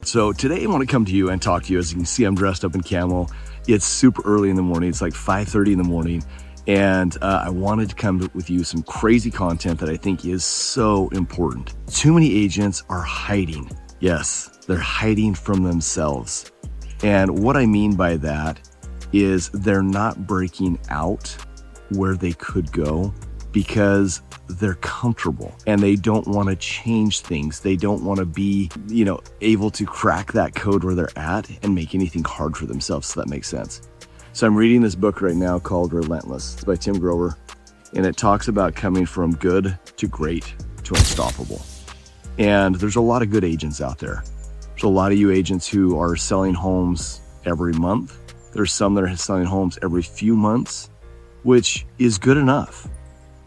So today I want to come to you and talk to you. As you can see, I'm dressed up in camo. It's super early in the morning. It's like 5:30 in the morning. And I wanted to come with you some crazy content that I think is so important. Too many agents are hiding. Yes, they're hiding from themselves. And what I mean by that is they're not breaking out where they could go because they're comfortable and they don't want to change things. They don't want to be, able to crack that code where they're at and make anything hard for themselves. So that makes sense. So I'm reading this book right now called Relentless. It's by Tim Grover, and it talks about coming from good to great to unstoppable. And there's a lot of good agents out there. There's a lot of you agents who are selling homes every month. There's some that are selling homes every few months, which is good enough.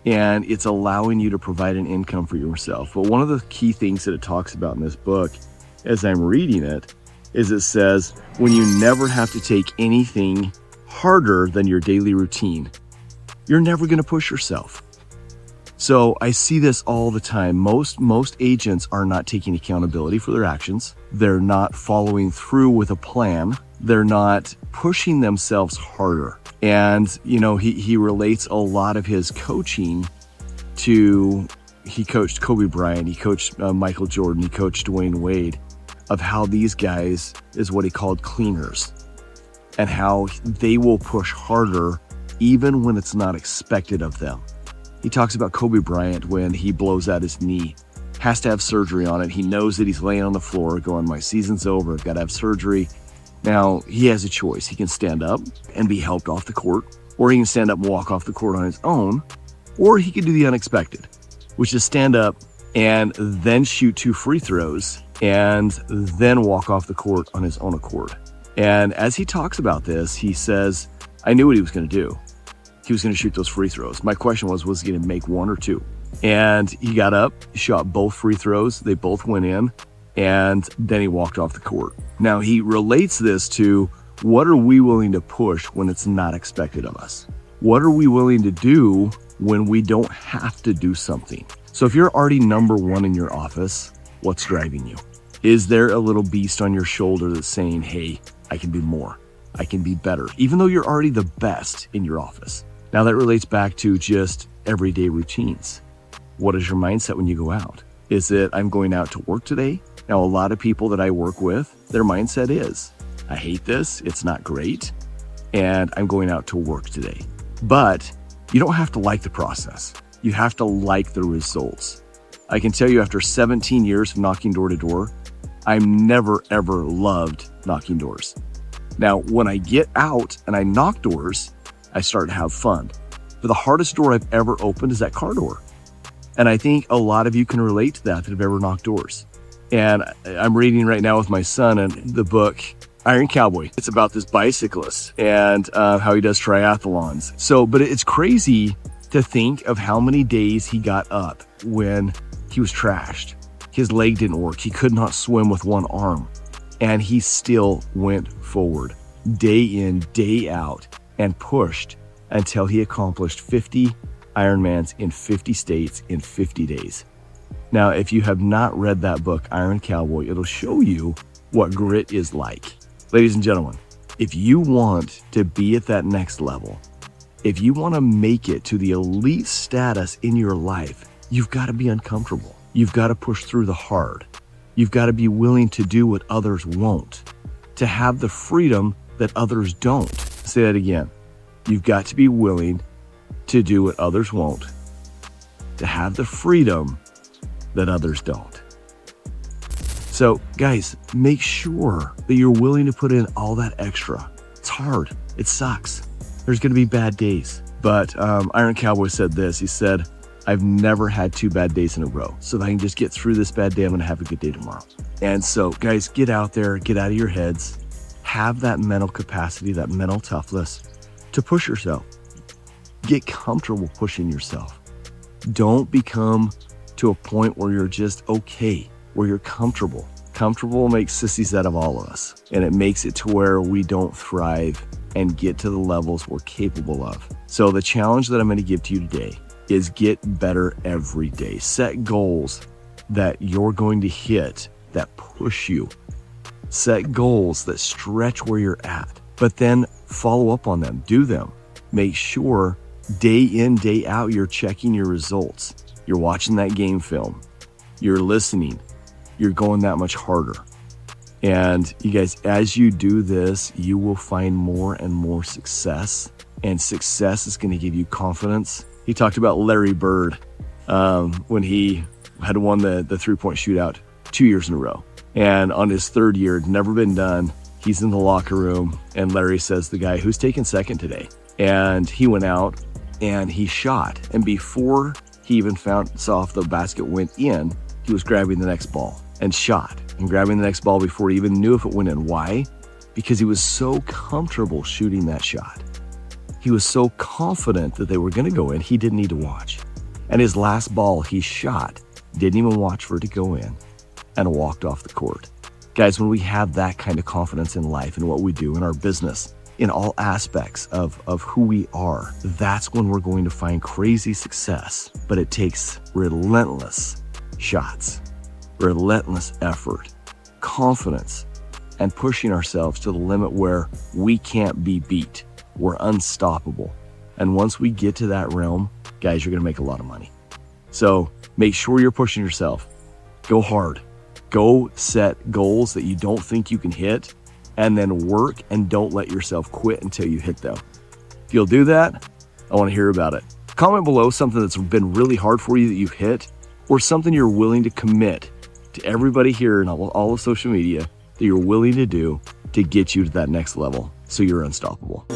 And it's allowing you to provide an income for yourself. But one of the key things that it talks about in this book, as I'm reading it, is it says, when you never have to take anything harder than your daily routine, you're never going to push yourself. So I see this all the time. Most agents are not taking accountability for their actions. They're not following through with a plan. They're not pushing themselves harder. And, he relates a lot of his coaching to, he coached Kobe Bryant, he coached Michael Jordan, he coached Duane Wade, of how these guys is what he called cleaners, and how they will push harder even when it's not expected of them. He talks about Kobe Bryant when he blows out his knee, has to have surgery on it. He knows that he's laying on the floor going, my season's over, I've got to have surgery. Now, he has a choice. He can stand up and be helped off the court, or he can stand up and walk off the court on his own, or he could do the unexpected, which is stand up and then shoot 2 free throws and then walk off the court on his own accord. And as he talks about this, he says, I knew what he was going to do. He was going to shoot those free throws. My question was he going to make 1 or 2? And he got up, shot both free throws. They both went in. And then he walked off the court. Now he relates this to, what are we willing to push when it's not expected of us? What are we willing to do when we don't have to do something? So if you're already number 1 in your office, what's driving you? Is there a little beast on your shoulder that's saying, hey, I can do more, I can be better, even though you're already the best in your office? Now that relates back to just everyday routines. What is your mindset when you go out? Is it, I'm going out to work today? Now, a lot of people that I work with, their mindset is, I hate this, it's not great, and I'm going out to work today. But you don't have to like the process. You have to like the results. I can tell you, after 17 years of knocking door to door, I've never, ever loved knocking doors. Now, when I get out and I knock doors, I start to have fun. But the hardest door I've ever opened is that car door. And I think a lot of you can relate to that have ever knocked doors. And I'm reading right now with my son and the book, Iron Cowboy. It's about this bicyclist and how he does triathlons. But it's crazy to think of how many days he got up when he was trashed. His leg didn't work. He could not swim with one arm. And he still went forward day in, day out, and pushed until he accomplished 50 Ironmans in 50 states in 50 days. Now, if you have not read that book, Iron Cowboy, it'll show you what grit is like. Ladies and gentlemen, if you want to be at that next level, if you want to make it to the elite status in your life, you've got to be uncomfortable. You've got to push through the hard. You've got to be willing to do what others won't, to have the freedom that others don't. Say that again. You've got to be willing to do what others won't, to have the freedom that others don't. So guys, make sure that you're willing to put in all that extra. It's hard. It sucks. There's going to be bad days. But Iron Cowboy said this. He said, I've never had 2 bad days in a row. So if I can just get through this bad day, I'm going to have a good day tomorrow. And so guys, get out there, get out of your heads, have that mental capacity, that mental toughness to push yourself. Get comfortable pushing yourself. Don't become to a point where you're just okay, where you're comfortable. Comfortable makes sissies out of all of us, and it makes it to where we don't thrive and get to the levels we're capable of. So the challenge that I'm going to give to you today is get better every day. Set goals that you're going to hit that push you Set goals that stretch where you're at, but then follow up on them, do them. Make sure day in, day out, you're checking your results. You're watching that game film. You're listening. You're going that much harder. And you guys, as you do this, you will find more and more success, and success is going to give you confidence. He talked about Larry Bird when he had won the 3-point shootout 2 years in a row. And on his third year, it'd never been done. He's in the locker room, and Larry says, the guy, who's taking second today? And he went out and he shot. And before he even saw if the basket went in, he was grabbing the next ball and shot and grabbing the next ball before he even knew if it went in. Why? Because he was so comfortable shooting that shot. He was so confident that they were going to go in, he didn't need to watch. And his last ball he shot, didn't even watch for it to go in, and walked off the court. Guys, when we have that kind of confidence in life and what we do in our business, in all aspects of who we are, that's when we're going to find crazy success. But it takes relentless shots, relentless effort, confidence, and pushing ourselves to the limit where we can't be beat. We're unstoppable. And once we get to that realm, guys, you're going to make a lot of money. So make sure you're pushing yourself. Go hard. Go set goals that you don't think you can hit, and then work, and don't let yourself quit until you hit them. If you'll do that, I want to hear about it. Comment below something that's been really hard for you that you've hit, or something you're willing to commit to everybody here and all of social media that you're willing to do to get you to that next level so you're unstoppable.